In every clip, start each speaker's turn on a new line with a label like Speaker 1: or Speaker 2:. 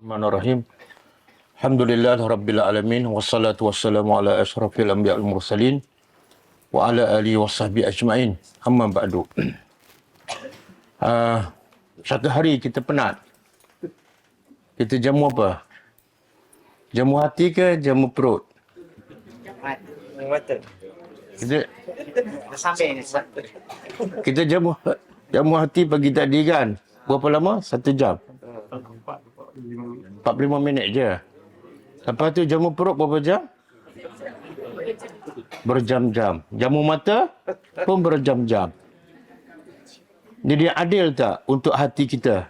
Speaker 1: Bismillahirrahmanirrahim. Alhamdulillah rabbil alamin wassalatu wassalamu ala asyrafil anbiya'il mursalin wa ala alihi wasahbihi ajma'in. Amma ba'du. Satu hari kita penat. Kita jamu apa? Jamu hati ke jamu perut?
Speaker 2: Betul.
Speaker 1: Kita jamu hati pagi tadi kan. Berapa lama? 1 jam. 45 minit je. Lepas tu jamu perut berapa jam? Berjam-jam. Jamu mata pun berjam-jam. Jadi adil tak untuk hati kita?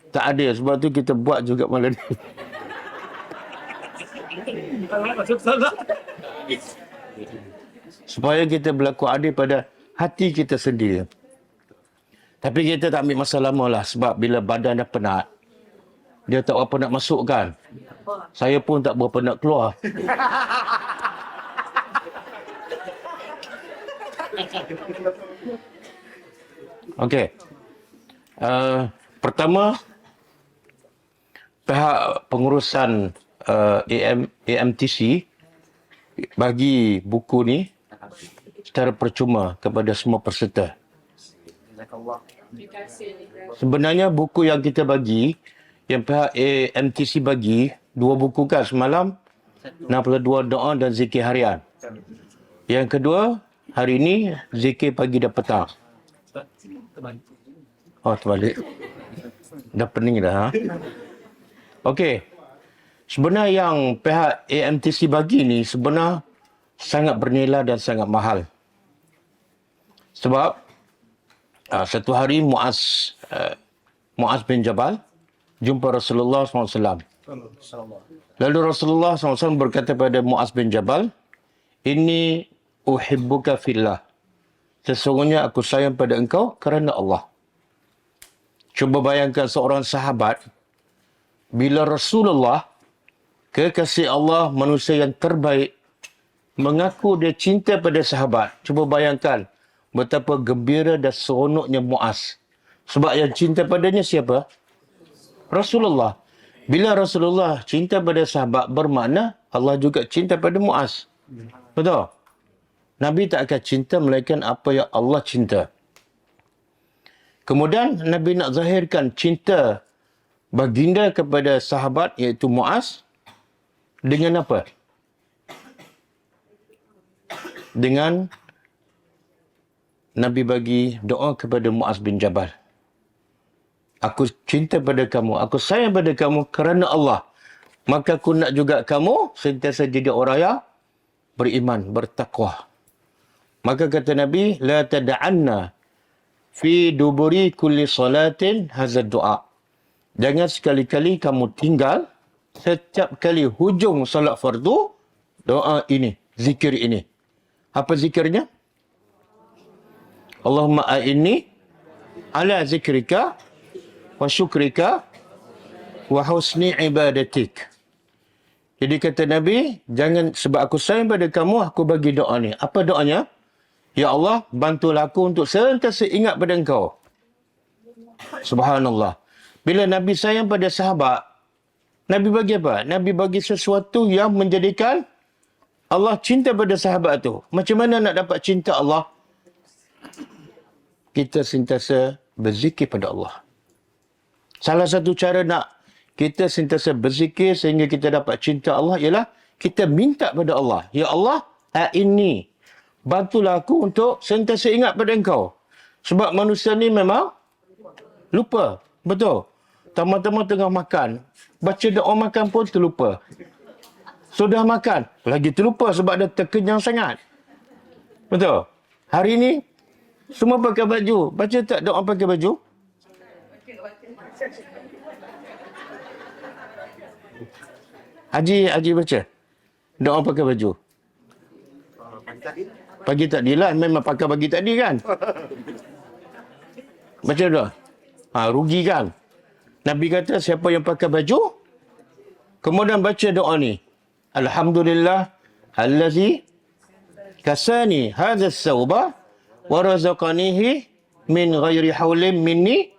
Speaker 1: Tak adil. Sebab tu kita buat juga malam ni. Supaya kita berlaku adil pada hati kita sendiri. Tapi kita tak ambil masa lama lah. Sebab bila badan dah penat, dia tak berapa nak masuk kan. Saya pun tak berapa nak keluar. Okey. Pertama, pihak pengurusan AMTC bagi buku ni secara percuma kepada semua peserta. Sebenarnya buku yang kita bagi, yang pihak AMTC bagi, 2 buku kan semalam, 62 doa dan zikir harian. Yang kedua, hari ini zikir pagi dan petang. Oh, terbalik. Dah pening dah. Ha? Okey. Sebenarnya yang pihak AMTC bagi ni sebenarnya sangat bernilai dan sangat mahal. Sebab satu hari Muaz bin Jabal jumpa Rasulullah SAW. Lalu Rasulullah SAW berkata pada Muaz bin Jabal, "Inni uhibbuka fillah." Sesungguhnya aku sayang pada engkau kerana Allah. Cuba bayangkan seorang sahabat, bila Rasulullah, kekasih Allah, manusia yang terbaik, mengaku dia cinta pada sahabat. Cuba bayangkan betapa gembira dan seronoknya Muaz. Sebab yang cinta padanya siapa? Rasulullah. Bila Rasulullah cinta pada sahabat, bermakna Allah juga cinta pada Muaz. Betul? Nabi tak akan cinta melainkan apa yang Allah cinta. Kemudian Nabi nak zahirkan cinta baginda kepada sahabat iaitu Muaz dengan apa? Dengan Nabi bagi doa kepada Muaz bin Jabal. Aku cinta pada kamu, aku sayang pada kamu kerana Allah. Maka aku nak juga kamu sentiasa jadi orang yang beriman, bertakwa. Maka kata Nabi, la tada'anna fi duburi kulli salatin hazard doa. Jangan sekali-kali kamu tinggal setiap kali hujung solat fardu doa ini, zikir ini. Apa zikirnya? Allahumma a'inni ala zikrika wa syukrika wa husni ibadatik. Jadi kata Nabi, jangan sebab aku sayang pada kamu, aku bagi doa ni. Apa doanya? Ya Allah, bantulah aku untuk sentiasa ingat pada engkau. Subhanallah. Bila Nabi sayang pada sahabat, Nabi bagi apa? Nabi bagi sesuatu yang menjadikan Allah cinta pada sahabat tu. Macam mana nak dapat cinta Allah? Kita sentiasa berzikir pada Allah. Salah satu cara nak kita sentiasa berzikir sehingga kita dapat cinta Allah ialah kita minta pada Allah. Ya Allah, a'inni. Bantulah aku untuk sentiasa ingat pada engkau. Sebab manusia ni memang lupa. Betul. Tama-tama tengah makan. Baca doa makan pun terlupa. Sudah makan, lagi terlupa sebab dah terkenyang sangat. Betul. Hari ni, semua pakai baju. Baca tak doa pakai baju? Haji baca. Doa pakai baju. Pagi tadi lah. Memang pakai pagi tadi kan? Baca doa. Rugi kan? Nabi kata siapa yang pakai baju, kemudian baca doa ni. Alhamdulillah allazi kasani hadha as-sawba wa razaqanihi min ghairi haulin minni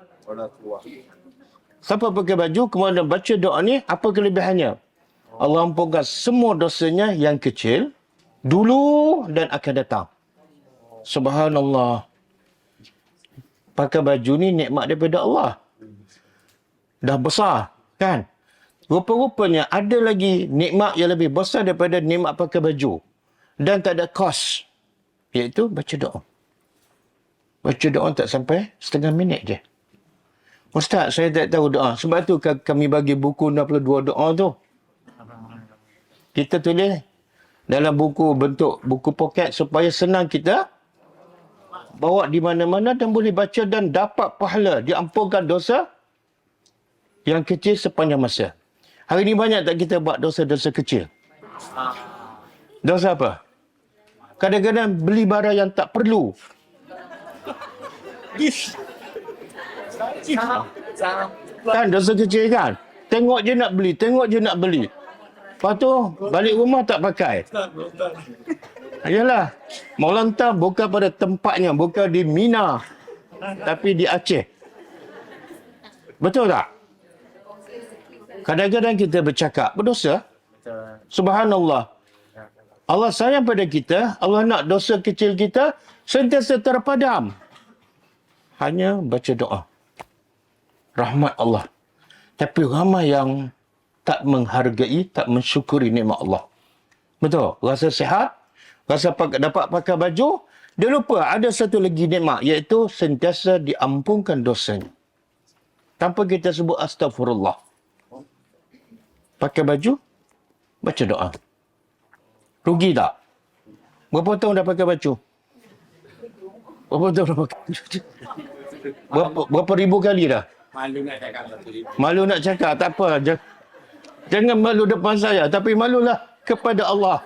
Speaker 1: Siapa pakai baju, kemudian baca doa ni, apa kelebihannya? Allah ampunkan semua dosanya yang kecil, dulu dan akan datang. Subhanallah. Pakai baju ni nikmat daripada Allah. Dah besar, kan? Rupa-rupanya ada lagi nikmat yang lebih besar daripada nikmat pakai baju. Dan tak ada kos. Iaitu baca doa. Baca doa tak sampai setengah minit je. Ustaz, saya tak tahu doa. Sebab tu kami bagi buku 62 doa tu. Kita tulis dalam buku, bentuk buku poket supaya senang kita bawa di mana-mana dan boleh baca dan dapat pahala. Diampunkan dosa yang kecil sepanjang masa. Hari ni banyak tak kita buat dosa-dosa kecil? Dosa apa? Kadang-kadang beli barang yang tak perlu. Kan dosa kecil kan? Tengok je nak beli, tengok je nak beli. Lepas tu balik rumah tak pakai. Yalah, mau lantar bukan pada tempatnya, bukan di Mina, tapi di Aceh. Betul tak? Kadang-kadang kita bercakap berdosa. Subhanallah. Allah sayang pada kita, Allah nak dosa kecil kita sentiasa terpadam. Hanya baca doa. Rahmat Allah. Tapi ramai yang tak menghargai, tak mensyukuri nikmat Allah. Betul? Rasa sihat, rasa dapat pakai baju, dia lupa ada satu lagi nikmat, iaitu sentiasa diampunkan dosanya. Tanpa kita sebut astagfirullah. Pakai baju, baca doa. Rugi tak? Berapa tahun dah pakai baju? Berapa tahun dah pakai baju? Berapa ribu kali dah?
Speaker 2: Malu nak cakap satu ribu.
Speaker 1: Malu nak cakap, tak apa. Jangan malu depan saya, tapi malulah kepada Allah.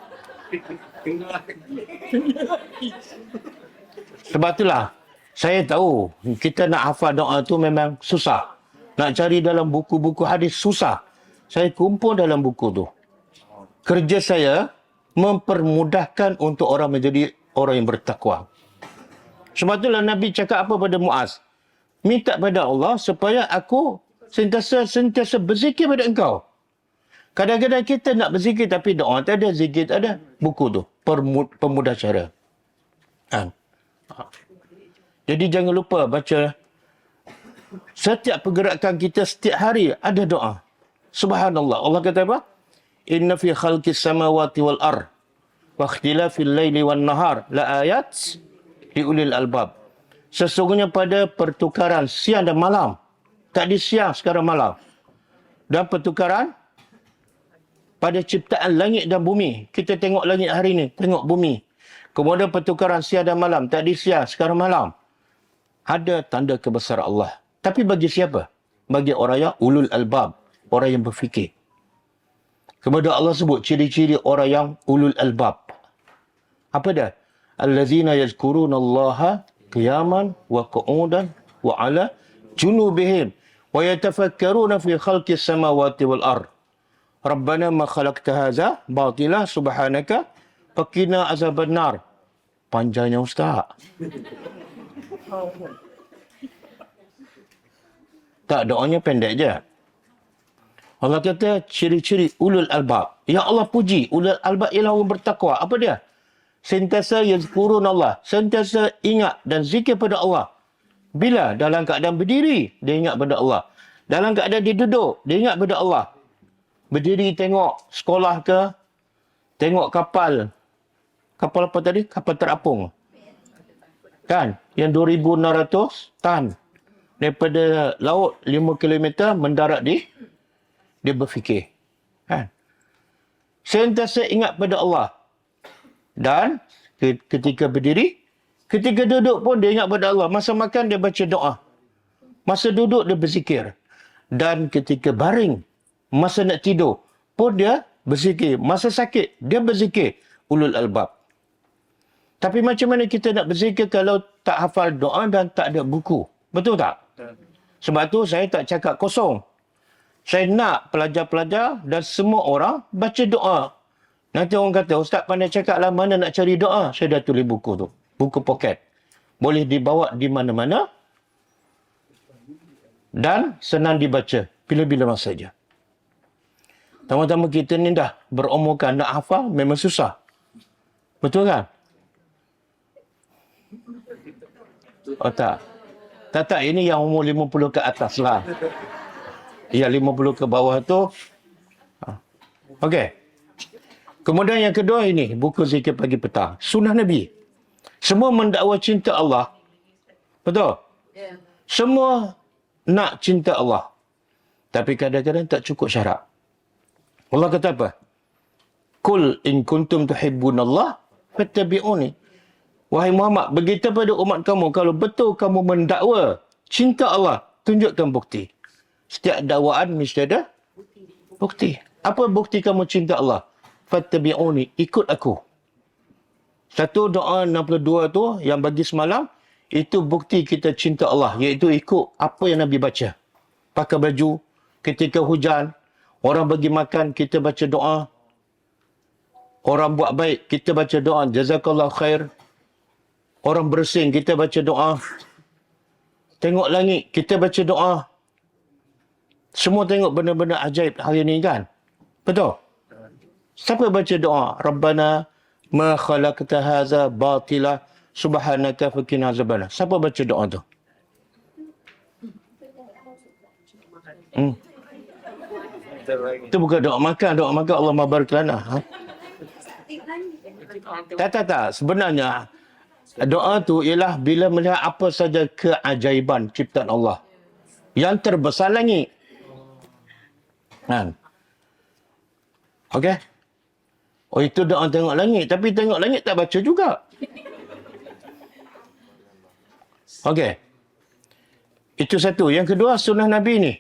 Speaker 1: Sebab itulah, saya tahu kita nak hafal doa tu memang susah. Nak cari dalam buku-buku hadis susah. Saya kumpul dalam buku tu. Kerja saya mempermudahkan untuk orang menjadi orang yang bertakwa. Sebab itulah Nabi cakap apa pada Muaz? Minta pada Allah supaya aku sentiasa berzikir pada engkau. Kadang-kadang kita nak berzikir tapi doa tak ada, zikir tak ada. Buku tu, pemudah cara. Jadi jangan lupa baca. Setiap pergerakan kita setiap hari ada doa. Subhanallah. Allah kata apa? Inna fi khalqis samawati wal ar wa ikhtilafil laili wan nahar la ayat li ulil albab. Sesungguhnya pada pertukaran siang dan malam. Tadi siang, sekarang malam. Dan pertukaran pada ciptaan langit dan bumi. Kita tengok langit hari ini, tengok bumi. Kemudian pertukaran siang dan malam. Tadi siang, sekarang malam. Ada tanda kebesaran Allah. Tapi bagi siapa? Bagi orang yang ulul albab. Orang yang berfikir. Kemudian Allah sebut ciri-ciri orang yang ulul albab. Apa dah? Allazina yazkuruna Allaha qiyaman wa qu'udan wa ala junubihim wa yatafakkaruna fi khalqis samawati wal ard. Rabbana ma khalaqta hadza batila subhanaka faqina azaban nar. Panjangnya ustaz. Tak, doanya pendek je. Allah kata ciri-ciri ulul albab. Ya Allah puji, ulul albab ialah orang bertakwa. Apa dia? Sentiasa yazkurun Allah. Sentiasa ingat dan zikir pada Allah. Bila? Dalam keadaan berdiri, dia ingat pada Allah. Dalam keadaan dia duduk, dia ingat pada Allah. Berdiri tengok sekolah ke, tengok kapal. Kapal apa tadi? Kapal terapung. Kan? Yang 2,600 tan. Daripada laut 5 km mendarat dia berfikir. Kan? Sentiasa ingat pada Allah. Dan ketika berdiri, ketika duduk pun dia ingat pada Allah. Masa makan dia baca doa. Masa duduk dia berzikir. Dan ketika baring, masa nak tidur pun dia berzikir. Masa sakit dia berzikir. Ulul albab. Tapi macam mana kita nak berzikir kalau tak hafal doa dan tak ada buku? Betul tak? Sebab tu saya tak cakap kosong. Saya nak pelajar-pelajar dan semua orang baca doa. Nanti orang kata, Ustaz pandai cakap lah mana nak cari doa. Saya dah tulis buku tu. Buku poket. Boleh dibawa di mana-mana. Dan senang dibaca. bila-bila masa saja. Tama-tama kita ni dah berumurkan, nak hafal memang susah. Betul kan? Oh tak. Tak, ini yang umur 50 ke atas lah. Ya, 50 ke bawah tu. Okey. Kemudian yang kedua ini, buku zikir pagi petang. Sunnah Nabi. Semua mendakwa cinta Allah. Betul? Yeah. Semua nak cinta Allah. Tapi kadang-kadang tak cukup syarat. Allah kata apa? Qul in kuntum tuhibbunallah fattabi'uni. Wahai Muhammad, beritahu pada umat kamu, kalau betul kamu mendakwa cinta Allah, tunjukkan bukti. Setiap dakwaan mesti ada bukti. Apa bukti kamu cinta Allah? Fattabi'uni, ikut aku. Satu doa 62 tu yang bagi semalam, itu bukti kita cinta Allah, iaitu ikut apa yang Nabi baca. Pakai baju, ketika hujan, orang bagi makan, kita baca doa. Orang buat baik, kita baca doa, jazakallah khair. Orang bersin, kita baca doa. Tengok langit, kita baca doa. Semua tengok benda-benda ajaib hari ini kan? Betul? Siapa baca doa? Rabbana ma khalaqta hadza batila subhanaka faqina azabannar. Siapa baca doa tu? Itu bukan doa makan. Doa makan Allah mabarik lana. Tak. Sebenarnya, doa tu ialah bila melihat apa saja keajaiban ciptaan Allah. Yang terbesar langit. Okey? Oh, itu doa tengok langit. Tapi tengok langit tak baca juga. Okey. Itu satu. Yang kedua, sunnah Nabi ni.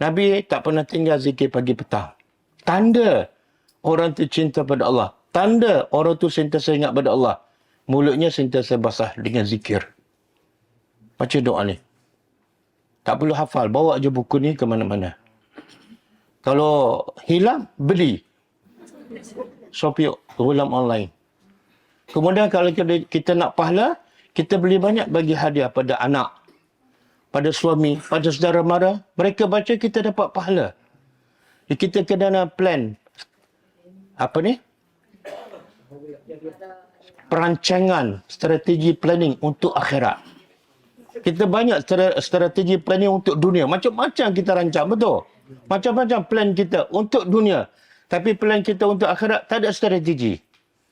Speaker 1: Nabi tak pernah tinggal zikir pagi petang. Tanda orang tu cinta pada Allah. Tanda orang tu sentiasa ingat pada Allah. Mulutnya sentiasa basah dengan zikir. Baca doa ni. Tak perlu hafal. Bawa je buku ni ke mana-mana. Kalau hilang, beli. Shopee, ulam online. Kemudian kalau kita nak pahala, kita beli banyak bagi hadiah pada anak, pada suami, pada saudara mara. Mereka baca, kita dapat pahala. Kita kena plan. Apa ni? Perancangan, strategi planning untuk akhirat. Kita banyak strategi planning untuk dunia. Macam-macam kita rancang, betul? Macam-macam plan kita untuk dunia. Tapi plan kita untuk akhirat tak ada strategi.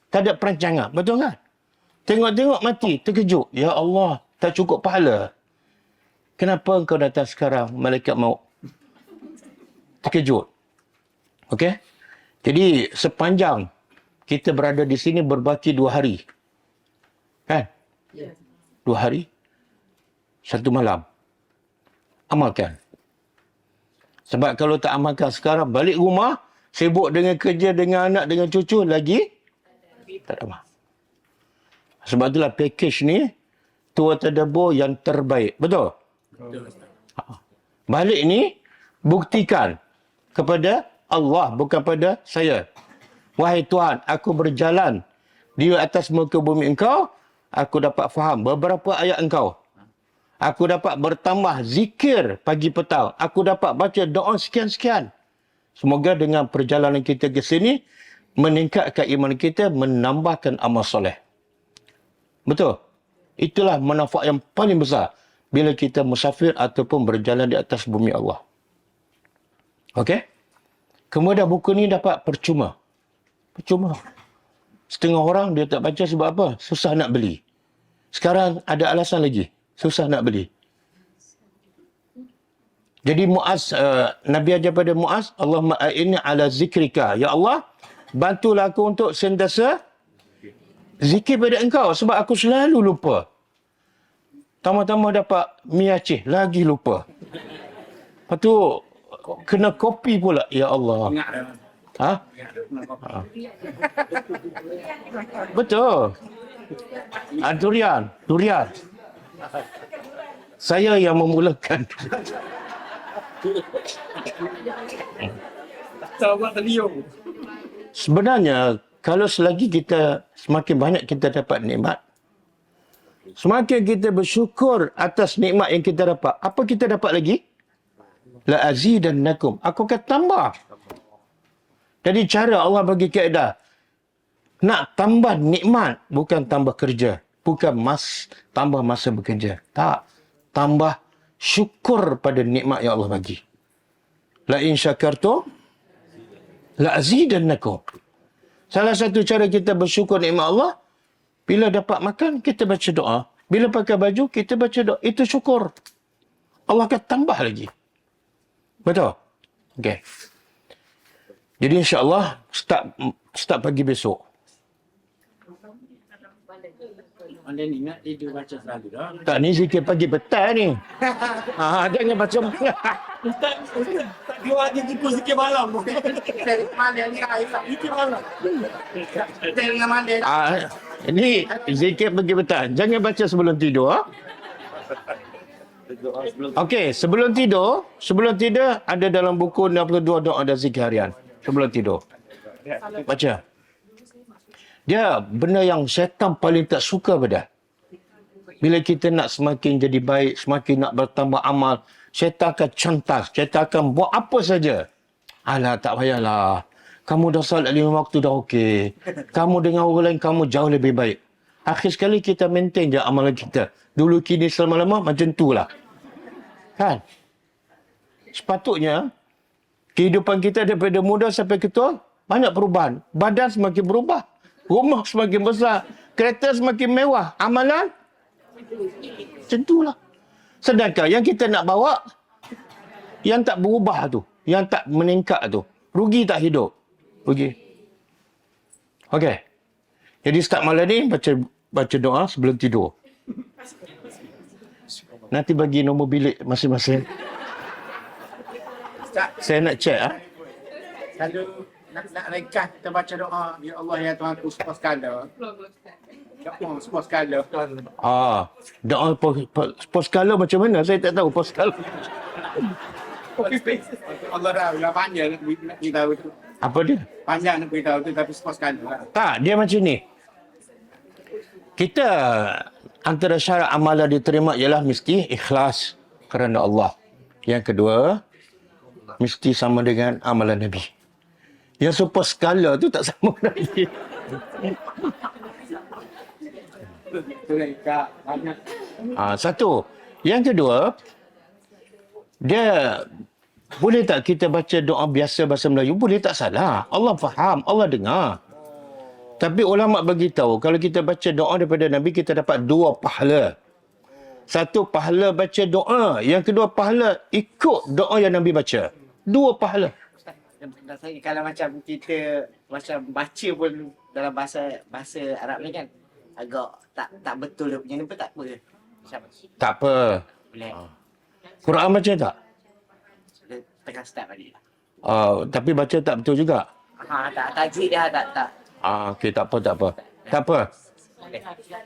Speaker 1: Tak ada perancangan, betul kan? Tengok-tengok mati, terkejut. Ya Allah, tak cukup pahala. Kenapa engkau datang sekarang, malaikat maut? Terkejut. Okey? Jadi, sepanjang kita berada di sini berbaki 2 hari. Kan? 2 hari. 1 malam. Amalkan. Sebab kalau tak amalkan sekarang, balik rumah, sibuk dengan kerja, dengan anak, dengan cucu, lagi tak ada amal. Sebab itulah package ni, Tua Tadabbur yang terbaik. Betul? Balik ni, buktikan kepada Allah, bukan pada saya. Wahai Tuhan, aku berjalan di atas muka bumi engkau, aku dapat faham beberapa ayat engkau. Aku dapat bertambah zikir pagi petang. Aku dapat baca doa sekian-sekian. Semoga dengan perjalanan kita ke sini, meningkatkan iman kita, menambahkan amal soleh. Betul? Itulah manfaat yang paling besar bila kita musafir ataupun berjalan di atas bumi Allah. Okey? Kemudian buku ni dapat percuma. Percuma. Setengah orang dia tak baca sebab apa? Susah nak beli. Sekarang ada alasan lagi. Susah nak beli. Jadi Muaz, Nabi ajar pada Muaz, Allahumma a'inni ala zikrika. Ya Allah, bantulah aku untuk sentiasa zikir pada engkau. Sebab aku selalu lupa. Tama-tama dapat mi Aceh, lagi lupa. Lepas tu, kena kopi pula. Ya Allah. Ha? Betul. Durian. Saya yang memulakan. Sebenarnya, kalau selagi kita, semakin banyak kita dapat nikmat, semakin kita bersyukur atas nikmat yang kita dapat. Apa kita dapat lagi? la azidannakum. Aku akan tambah. Jadi cara Allah bagi kaedah. Nak tambah nikmat, bukan tambah kerja. Bukan tambah masa bekerja. Tak. Tambah syukur pada nikmat yang Allah bagi. La in syakartum, la azidannakum. Salah satu cara kita bersyukur nikmat Allah, bila dapat makan, kita baca doa. Bila pakai baju, kita baca doa. Itu syukur. Allah akan tambah lagi. Betul? Okey. Jadi insya-Allah start pagi besok.
Speaker 2: Anda ni nak tidur baca selalu dah.
Speaker 1: Tak, ni sikit pagi petang ni. Jangan baca malam.
Speaker 2: Ustaz, tak keluar dia pukul sikit malam. Malam ni sikit malam. Tengah malam.
Speaker 1: Ini zikir pagi petang. Jangan baca sebelum tidur. Okey, sebelum tidur ada dalam buku 62 doa dan zikir harian. Sebelum tidur. Baca. Dia benda yang syaitan paling tak suka pada. Bila kita nak semakin jadi baik, semakin nak bertambah amal, syaitan akan cantas, syaitan akan buat apa saja. Alah, tak payahlah. Kamu dah salat 5 waktu dah okey. Kamu dengan orang lain, kamu jauh lebih baik. Akhir sekali kita maintain je amalan kita. Dulu kini selama-lama macam tu lah. Kan? Sepatutnya, kehidupan kita daripada muda sampai ketua, banyak perubahan. Badan semakin berubah. Rumah semakin besar. Kereta semakin mewah. Amalan? Macam itulah. Sedangkan yang kita nak bawa, yang tak berubah tu. Yang tak meningkat tu. Rugi tak hidup? Rugi. Okey. Jadi start malam ni, baca doa sebelum tidur. Nanti bagi nombor bilik masing-masing. Saya nak check.
Speaker 2: Kalau nak ringkas kita baca doa, ya Allah ya Tuhan ku semua skala. Semua skala.
Speaker 1: Doa pos skala macam mana? Saya tak tahu pos skala.
Speaker 2: Allah dah panjang nak beritahu tu.
Speaker 1: Apa dia?
Speaker 2: Panjang nak beritahu tu tapi semua skala.
Speaker 1: Tak, dia macam ni. Kita antara syarat amalan diterima ialah mesti ikhlas kerana Allah. Yang kedua, mesti sama dengan amalan Nabi. Yang super skala tu tak sama Nabi. Satu. Yang kedua, dia boleh tak kita baca doa biasa bahasa Melayu? Boleh tak salah. Allah faham, Allah dengar. Tapi ulama bagi tahu kalau kita baca doa daripada Nabi, kita dapat 2 pahala. Satu, pahala baca doa. Yang kedua, pahala ikut doa yang Nabi baca. 2 pahala.
Speaker 2: Rasanya kalau macam kita macam baca pun dalam bahasa Arab ni kan agak tak betul dia punya ni pun tak apa. Macam
Speaker 1: Tak apa.
Speaker 2: boleh.
Speaker 1: Quran baca tak?
Speaker 2: Tengah start balik.
Speaker 1: Tapi baca tak betul juga.
Speaker 2: Tak tajwid dia tak.
Speaker 1: Okey, tak apa. Tak apa.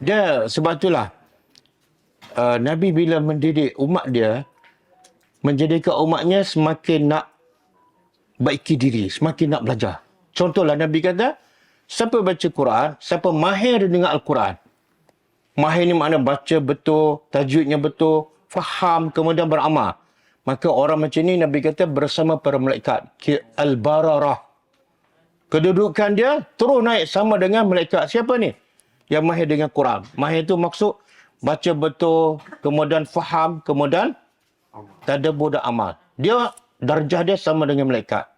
Speaker 1: Dia sebab itulah Nabi bila mendidik umat dia, menjadikan umatnya semakin nak baiki diri, semakin nak belajar. Contohlah Nabi kata, siapa baca Quran, siapa mahir dengan Al-Quran. Mahir ni makna baca betul, tajwidnya betul, faham, kemudian beramal. Maka orang macam ni Nabi kata bersama para malaikat. Al-Bararah. Kedudukan dia terus naik sama dengan malaikat. Siapa ni? Yang mahir dengan Quran. Mahir tu maksud baca betul, kemudian faham, kemudian tadabbur dan amal. Dia darjah dia sama dengan malaikat.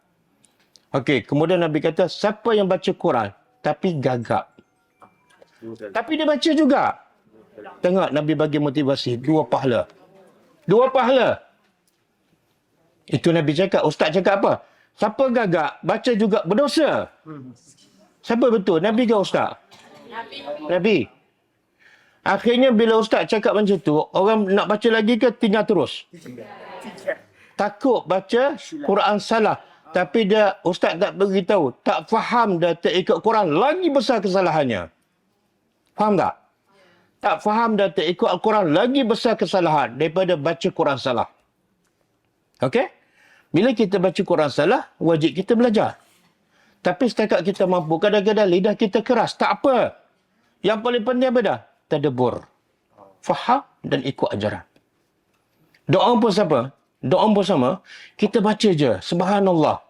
Speaker 1: Okey, kemudian Nabi kata siapa yang baca Quran tapi gagap. Tapi dia baca juga. Tengok Nabi bagi motivasi 2 pahala. 2 pahala. Itu Nabi cakap. Ustaz cakap apa? Siapa gagap, baca juga berdosa. Siapa betul? Nabi ke Ustaz? Nabi. Akhirnya bila Ustaz cakap macam tu, orang nak baca lagi ke tinggal terus? Takut baca Quran salah. Tapi dia, Ustaz tak beritahu, tak faham dah tak ikut Quran, lagi besar kesalahannya. Faham tak? Tak faham dan tak ikut Al-Quran, lagi besar kesalahan daripada baca Quran salah. Okey? Bila kita baca Quran salah, wajib kita belajar. Tapi setakat kita mampu, kadang-kadang lidah kita keras. Tak apa. Yang paling penting apa dah? Tadabbur. Faham dan ikut ajaran. Doa pun siapa? doa bersama, kita baca je. Subhanallah.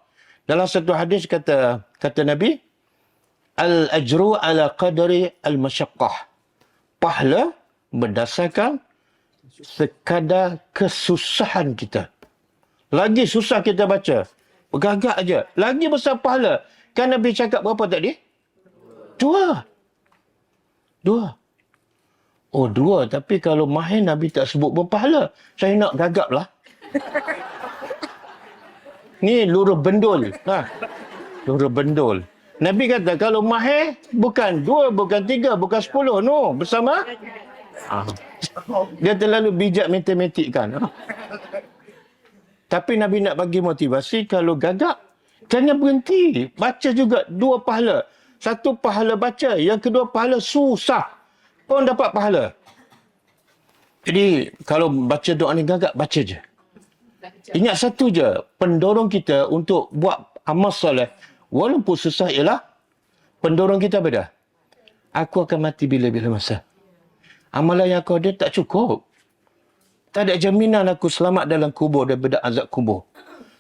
Speaker 1: Dalam satu hadis kata Nabi, al-ajru ala qadri al-masyaqqah. Pahala berdasarkan sekadar kesusahan kita. Lagi susah kita baca, bergagak aja. Lagi besar pahala. Kan Nabi cakap berapa tadi? 2. Oh, 2. Tapi kalau mahir Nabi tak sebut berpahala. Saya nak gagap lah. Ni lurus bendul. Lurus bendul. Nabi kata kalau mahir bukan 2, bukan 3, bukan 10. No, bersama. Dia terlalu bijak matematik kan. Tapi Nabi nak bagi motivasi, kalau gagap, jangan berhenti. Baca juga 2 pahala. 1 pahala baca, yang kedua pahala susah pun dapat pahala. Jadi, kalau baca doa ni gagap, baca je. Ingat satu je, pendorong kita untuk buat amal soleh, walaupun susah ialah, pendorong kita beda. Aku akan mati bila-bila masa. Amalan yang aku ada tak cukup. Tak ada jaminan aku selamat dalam kubur daripada azab kubur.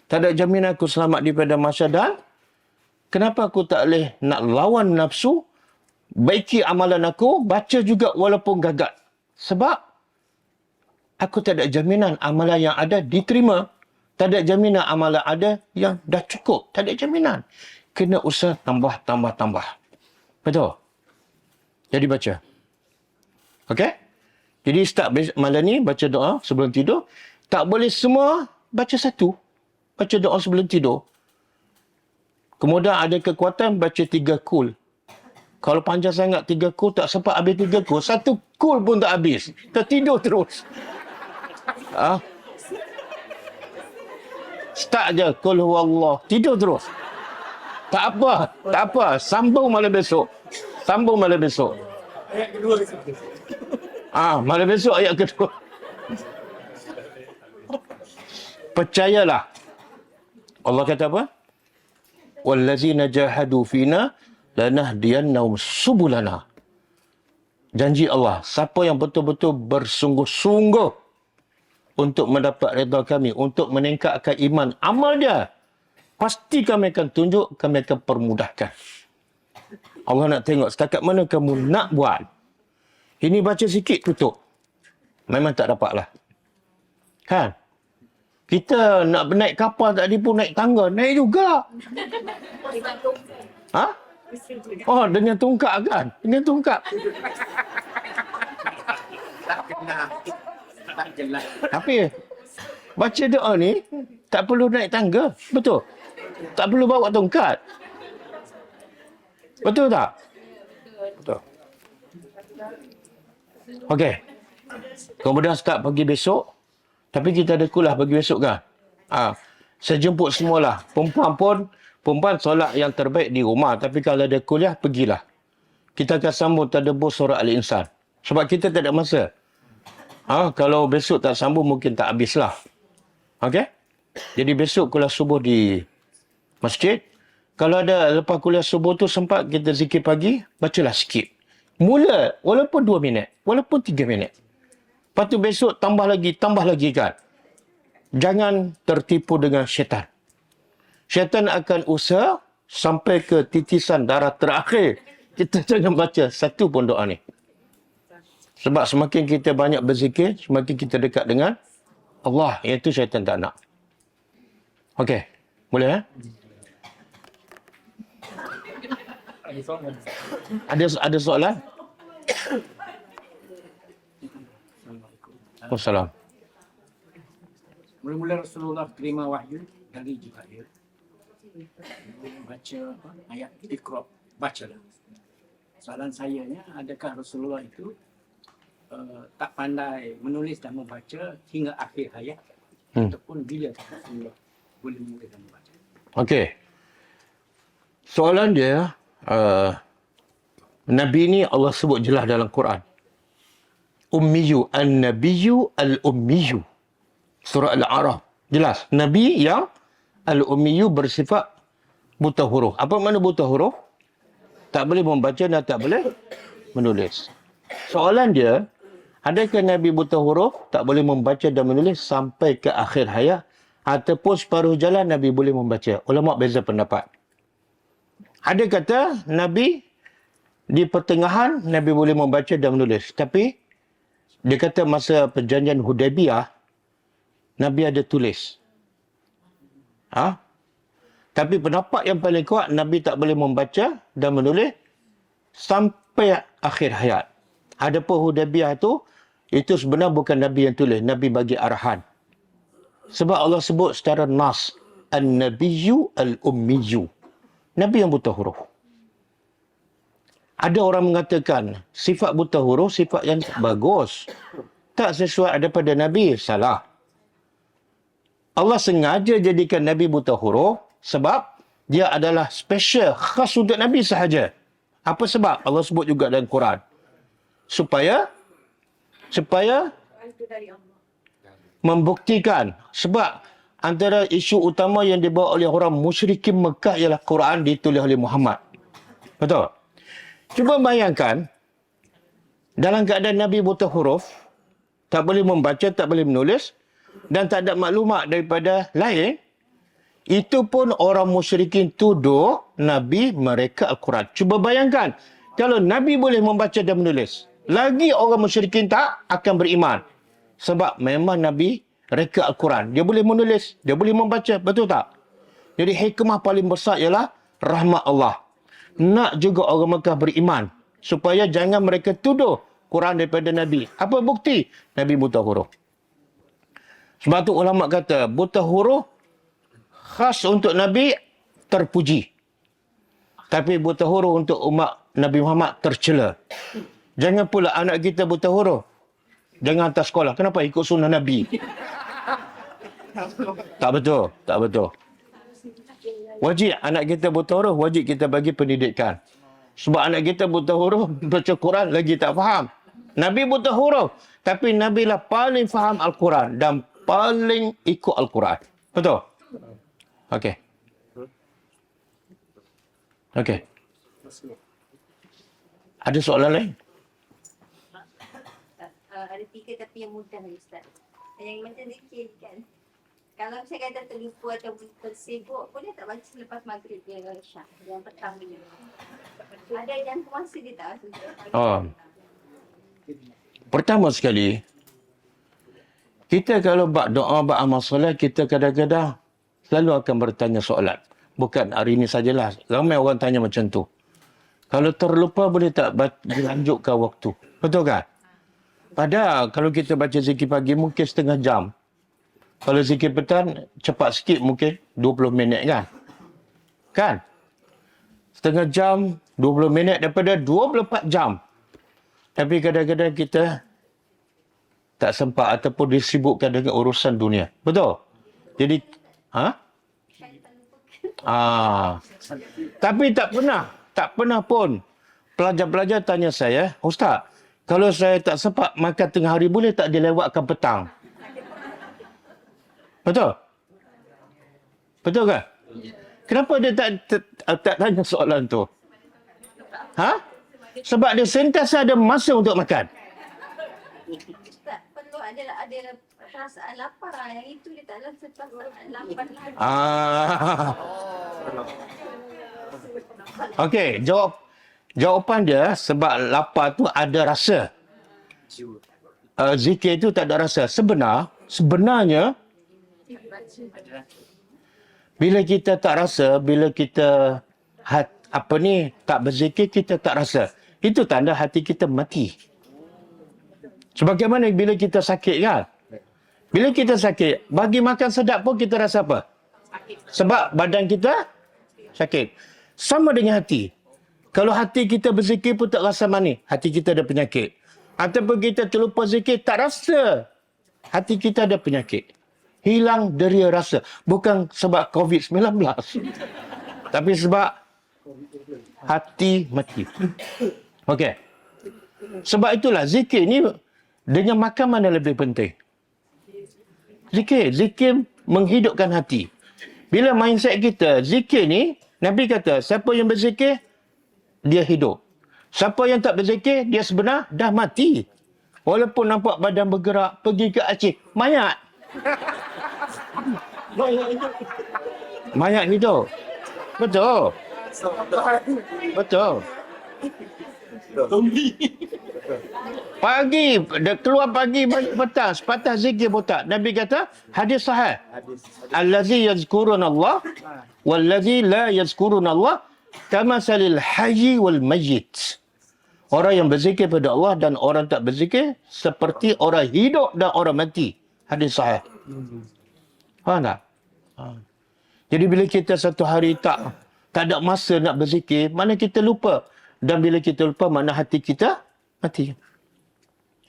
Speaker 1: Tak ada jaminan aku selamat daripada masyarakat. Dan kenapa aku tak boleh nak lawan nafsu, baiki amalan aku, baca juga walaupun gagap. Sebab aku tak ada jaminan amalan yang ada diterima. Tak ada jaminan amalan ada yang dah cukup. Tak ada jaminan. Kena usaha tambah. Betul? Jadi baca. Okey? Jadi start malam ni baca doa sebelum tidur. Tak boleh semua baca 1. Baca doa sebelum tidur. Kemudian ada kekuatan baca 3 kul. Kalau panjang sangat 3 kul tak sempat habis 3 kul. 1 kul pun tak habis. Tertidur terus. Start je kul huwallah. Tidur terus. Tak apa. Sambung malam besok.
Speaker 3: Ayat kedua
Speaker 1: Malam besok ayat kedua. Percayalah. Allah kata apa? Wallazina jahadu fina lanahdiyannahum subulana. Janji Allah, siapa yang betul-betul bersungguh-sungguh untuk mendapat redha kami, untuk meningkatkan iman amal dia, pasti kami akan tunjuk, kami akan permudahkan. Allah nak tengok setakat mana kamu nak buat. Ini baca sikit, tutup. Memang tak dapatlah. Kan? Kita nak naik kapal tadi pun naik tangga. Naik juga. Oh, dengan tungkak kan? Dengan tungkak.
Speaker 2: Tak jelas.
Speaker 1: Tapi, baca doa ni, tak perlu naik tangga. Betul? Tak perlu bawa tongkat. Betul tak? Betul. Okey. Kemudian start pagi besok. Tapi kita ada kuliah pagi besok kan? Saya jemput semualah. Perempuan solat yang terbaik di rumah. Tapi kalau ada kuliah, pergilah. Kita akan sambung tadabbur surah Al-Insan. Sebab kita tak ada masa. Kalau besok tak sambung, mungkin tak habislah. Okey? Jadi besok kuliah subuh di masjid. Kalau ada lepas kuliah subuh tu sempat kita zikir pagi, bacalah sikit. Mula, walaupun 2 minit, walaupun 3 minit. Lepas tu besok tambah lagi kan. Jangan tertipu dengan syaitan. Syaitan akan usaha sampai ke titisan darah terakhir. Kita jangan baca satu pun doa ni. Sebab semakin kita banyak berzikir, semakin kita dekat dengan Allah. Iaitu syaitan tak nak. Okey, boleh Ada soalan? Assalamualaikum.
Speaker 3: Mula-mula Rasulullah terima wahyu dari Jibril. Baca ayat Iqra, bacalah. Soalan saya adakah Rasulullah itu tak pandai menulis dan membaca hingga akhir ayat ataupun bila Rasulullah boleh menulis dan membaca? Okey.
Speaker 1: Soalan dia, Nabi ni Allah sebut jelas dalam Quran. Ummiyu, an-nabiyyu al-ummiyu. Surah Al-A'raf. Jelas. Nabi yang al-ummiyu bersifat buta huruf. Apa makna buta huruf? Tak boleh membaca dan tak boleh menulis. Soalan dia, Adakah Nabi buta huruf, tak boleh membaca dan menulis sampai ke akhir hayat? Ataupun separuh jalan Nabi boleh membaca? Ulama beza pendapat. Ada kata Nabi di pertengahan Nabi boleh membaca dan menulis. Tapi dia kata masa perjanjian Hudaibiyah Nabi ada tulis. Tapi pendapat yang paling kuat Nabi tak boleh membaca dan menulis sampai akhir hayat. Adapun Hudaibiyah itu sebenarnya bukan Nabi yang tulis, Nabi bagi arahan. Sebab Allah sebut secara nas, An-Nabiyyu Al-Ummiyyu. Nabi yang buta huruf. Ada orang mengatakan sifat buta huruf sifat yang tak bagus. Tak sesuai daripada Nabi. Salah. Allah sengaja jadikan Nabi buta huruf sebab dia adalah special, khas untuk Nabi sahaja. Apa sebab? Allah sebut juga dalam Quran. Supaya membuktikan. Sebab antara isu utama yang dibawa oleh orang musyrikin Mekah ialah Quran ditulis oleh Muhammad. Betul? Cuba bayangkan, dalam keadaan Nabi buta huruf, tak boleh membaca, tak boleh menulis, dan tak ada maklumat daripada lain, itu pun orang musyrikin tuduh Nabi mereka Al-Quran. Cuba bayangkan, kalau Nabi boleh membaca dan menulis, lagi orang musyrikin tak akan beriman. Sebab memang Nabi reka Al-Quran. Dia boleh menulis, dia boleh membaca. Betul tak? Jadi hikmah paling besar ialah rahmat Allah. Nak juga orang Mekah beriman. Supaya jangan mereka tuduh Quran daripada Nabi. Apa bukti? Nabi buta huruf. Sebab tu ulama kata, buta huruf khas untuk Nabi terpuji. Tapi buta huruf untuk umat Nabi Muhammad tercela. Jangan pula anak kita buta huruf. Jangan hantar sekolah. Kenapa? Ikut sunnah Nabi. Tak betul. Tak betul. Wajib anak kita buta huruf, wajib kita bagi pendidikan. Sebab anak kita buta huruf, baca Quran lagi tak faham. Nabi buta huruf. Tapi Nabi lah paling faham Al-Quran dan paling ikut Al-Quran. Betul? Okey. Okey. Ada soalan lain?
Speaker 4: Ada 3 tapi yang mudah ni Ustaz. Yang macam zikir kan. Kalau saya kata terlupa atau tersibuk, boleh tak baca selepas maghrib dia Isyak? Yang petang ni. Ada yang puasa dia tak rasa.
Speaker 1: Pertama sekali, kita kalau buat doa, buat amal solat, kita kadang-kadang selalu akan bertanya soalan. Bukan hari ini sajalah. Ramai orang tanya macam tu. Kalau terlupa, boleh tak dilanjutkan waktu? Betul kan? Padahal kalau kita baca zikir pagi mungkin setengah jam. Kalau zikir petang cepat sikit mungkin 20 minit kan? Kan? Setengah jam, 20 minit daripada 24 jam. Tapi kadang-kadang kita tak sempat ataupun disibukkan dengan urusan dunia. Betul? Jadi, tapi tak pernah pun pelajar-pelajar tanya saya, Ustaz, kalau saya tak sempat makan tengah hari, boleh tak dilewatkan petang? Betul? Betul kan? Kenapa dia tak tanya soalan tu? Sebab dia sentiasa ada masa untuk makan.
Speaker 4: Tak perlu ada perasaan lapar. Yang itu dia tak rasa perasaan lapar lagi.
Speaker 1: Okey, jawapan dia sebab lapar tu ada rasa. Zikir itu tak ada rasa. Sebenarnya bila kita tak rasa, bila kita tak berzikir, kita tak rasa. Itu tanda hati kita mati. Sebagaimana bila kita sakit kan? Bila kita sakit, bagi makan sedap pun kita rasa apa? Sebab badan kita sakit. Sama dengan hati. Kalau hati kita berzikir pun tak rasa manis, hati kita ada penyakit. Ataupun kita terlupa zikir, tak rasa hati kita ada penyakit. Hilang deria rasa. Bukan sebab COVID-19. Tapi sebab hati mati. Okey. Sebab itulah zikir ni dengan makan mana lebih penting? Zikir menghidupkan hati. Bila mindset kita, zikir ni, Nabi kata, siapa yang berzikir, dia hidup. Siapa yang tak berzikir, dia sebenar dah mati. Walaupun nampak badan bergerak, pergi ke Aceh, mayat. Mayat hidup. Betul. Betul. Pagi, dia keluar pagi, petang, sepatah zikir pun tak. Nabi kata, hadis sahih. Allazi yazkurun Allah, wallazi la yazkurun Allah, kamasalil hayyi wal mayyit. Orang yang berzikir pada Allah dan orang tak berzikir seperti orang hidup dan orang mati. Hadis sahih. Faham tak? Jadi bila kita satu hari tak ada masa nak berzikir, mana kita lupa. Dan bila kita lupa, mana hati kita mati.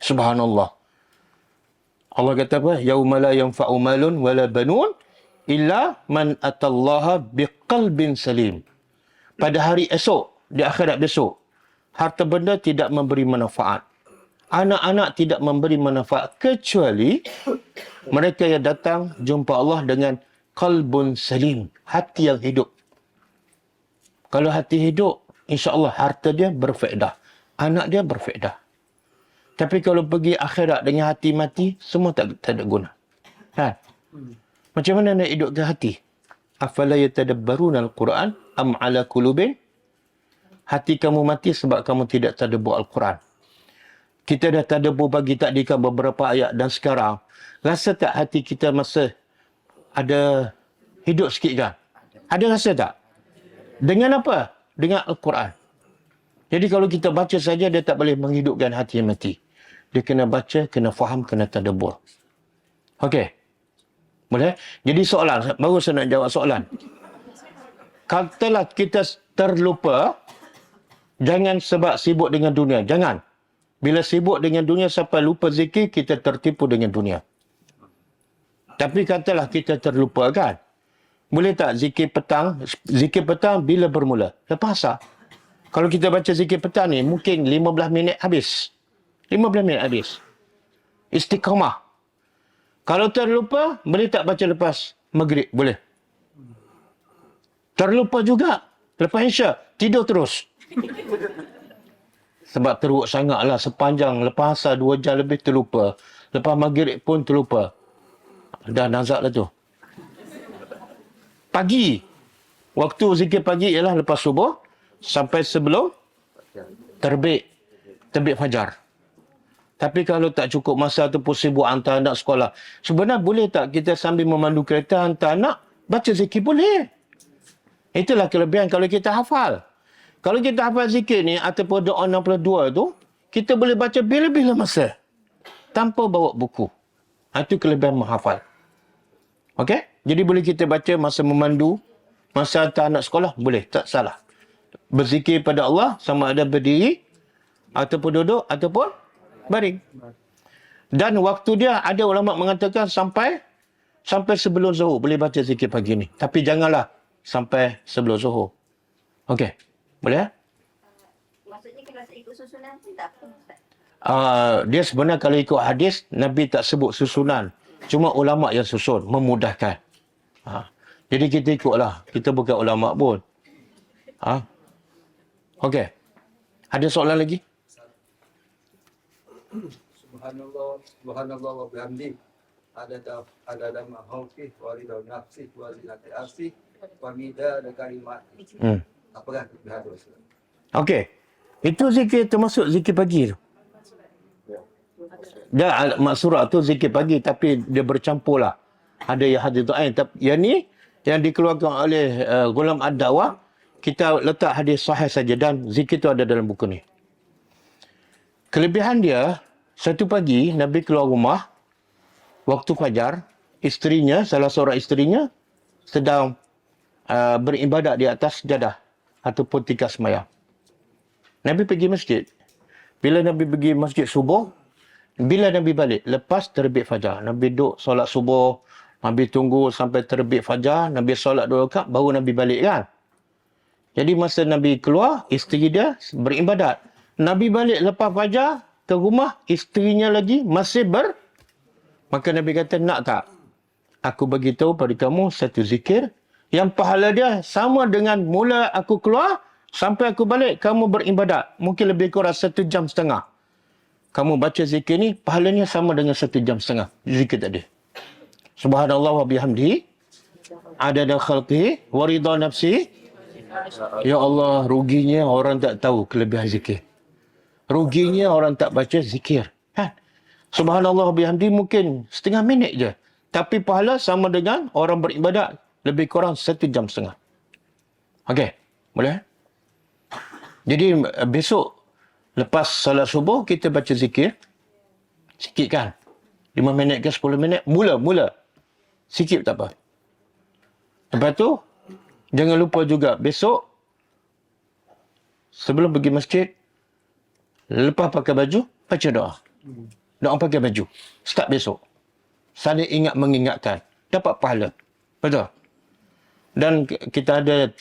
Speaker 1: Subhanallah. Allah kata apa? Yauma la yanfa'u malun wala banun illa man atallaha biqalbin salim. Pada hari esok, di akhirat besok, harta benda tidak memberi manfaat. Anak-anak tidak memberi manfaat kecuali mereka yang datang jumpa Allah dengan qalbun salim, hati yang hidup. Kalau hati hidup, insya-Allah harta dia berfaedah, anak dia berfaedah. Tapi kalau pergi akhirat dengan hati mati, semua tak ada guna. Ha? Macam mana nak hidupkan hati? Afala yatadabbaruna al-Quran am ala qulubin? Hati kamu mati sebab kamu tidak tadabbur Al-Quran. Kita dah tadabbur bagi takdikan beberapa ayat dan sekarang, rasa tak hati kita masih ada hidup sikit kan? Ada rasa tak? Dengan apa? Dengan Al-Quran. Jadi kalau kita baca saja, dia tak boleh menghidupkan hati yang mati. Dia kena baca, kena faham, kena tadabbur. Okey. Boleh? Jadi soalan, baru saya nak jawab soalan. Katalah kita terlupa, jangan sebab sibuk dengan dunia. Jangan. Bila sibuk dengan dunia sampai lupa zikir, kita tertipu dengan dunia. Tapi katalah kita terlupa kan? Boleh tak zikir petang? Zikir petang bila bermula? Lepas asar. Kalau kita baca zikir petang ni, mungkin 15 minit habis. 15 minit habis. Istiqamah. Kalau terlupa, boleh tak baca lepas maghrib? Boleh. Terlupa juga. Lepas Isya, tidur terus. Sebab teruk sangatlah sepanjang lepas asar 2 jam lebih terlupa. Lepas maghrib pun terlupa. Dah nazak lah tu. Pagi. Waktu zikir pagi ialah lepas subuh sampai sebelum terbit fajar. Tapi kalau tak cukup masa ataupun sibuk hantar anak sekolah, sebenarnya boleh tak kita sambil memandu kereta hantar anak, baca zikir? Boleh. Itulah kelebihan kalau kita hafal. Kalau kita hafal zikir ni ataupun doa 62 tu, kita boleh baca bila-bila masa. Tanpa bawa buku. Itu kelebihan menghafal. Okey? Jadi boleh kita baca masa memandu, masa hantar anak sekolah, boleh. Tak salah. Berzikir pada Allah sama ada berdiri, ataupun duduk, ataupun baring. Dan waktu dia ada ulama mengatakan sampai sebelum zuhur boleh baca zikir pagi ni. Tapi janganlah sampai sebelum zuhur. Okey. Boleh?
Speaker 4: Maksudnya kalau saya ikut susunan pun tak apa, Ustaz?
Speaker 1: Dia sebenarnya kalau ikut hadis, Nabi tak sebut susunan. Cuma ulama yang susun, memudahkan. Jadi kita ikutlah. Kita bukan ulama pun. Okey. Ada soalan lagi?
Speaker 5: Subhanallah wa bihamdi. Ada mahaufi wa ridha nafsi wa zinati arsi wa midada kalimati. Apakah kelebihan itu?
Speaker 1: Okey. Itu zikir termasuk zikir pagi tu. Dia maksurah tu zikir pagi tapi dia bercampur lah. Ada yang hadis tu ain. Yang ni yang dikeluarkan oleh Ghulam Ad-Dawah, kita letak hadis sahih saja dan zikir tu ada dalam buku ni. Kelebihan dia, satu pagi Nabi keluar rumah, waktu fajar, isterinya, salah seorang isterinya sedang beribadat di atas sejadah ataupun tikar sembahyang. Nabi pergi masjid. Bila Nabi pergi masjid subuh, bila Nabi balik, lepas terbit fajar, Nabi duduk solat subuh, Nabi tunggu sampai terbit fajar, Nabi solat 2 rakaat, baru Nabi balik kan. Jadi masa Nabi keluar, isteri dia beribadat. Nabi balik lepas fajar ke rumah, isterinya lagi masih Maka Nabi kata, nak tak? Aku bagi tahu pada kamu satu zikir yang pahala dia sama dengan mula aku keluar sampai aku balik, kamu beribadat. Mungkin lebih kurang 1.5 jam. kamu baca zikir ni, pahalanya sama dengan 1 jam setengah zikir tadi. Subhanallah wa bihamdihi, adada khalqihi, wa ridha nafsihi. Ya Allah, ruginya orang tak tahu kelebihan zikir. Ruginya orang tak baca zikir. Kan? Subhanallah wa bihamdihi mungkin setengah minit je. Tapi pahala sama dengan orang beribadat lebih kurang 1 jam setengah. Okey, boleh? Jadi besok lepas salat subuh kita baca zikir. Sikit kan? 5 minit ke 10 minit. Mula. Sikit tak apa. Lepas tu, jangan lupa juga besok sebelum pergi masjid, lepas pakai baju, baca doa. Doa pakai baju. Start besok. Saling ingat mengingatkan. Dapat pahala. Betul? Dan kita ada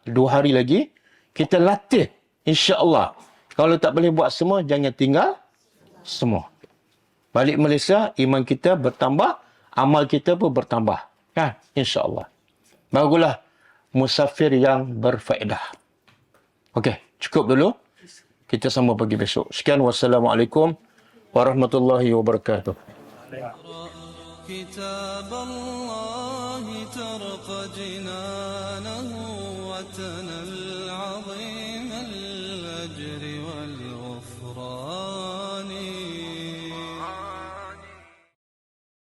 Speaker 1: 2 hari lagi. Kita latih. InsyaAllah. Kalau tak boleh buat semua, jangan tinggal semua. Balik Malaysia, iman kita bertambah. Amal kita pun bertambah. Kan? InsyaAllah. Barulah musafir yang berfaedah. Okey, cukup dulu. Kita sambung pagi besok. Sekian, wassalamualaikum warahmatullahi wabarakatuh.
Speaker 6: كتاب الله ترق جنانه وتنل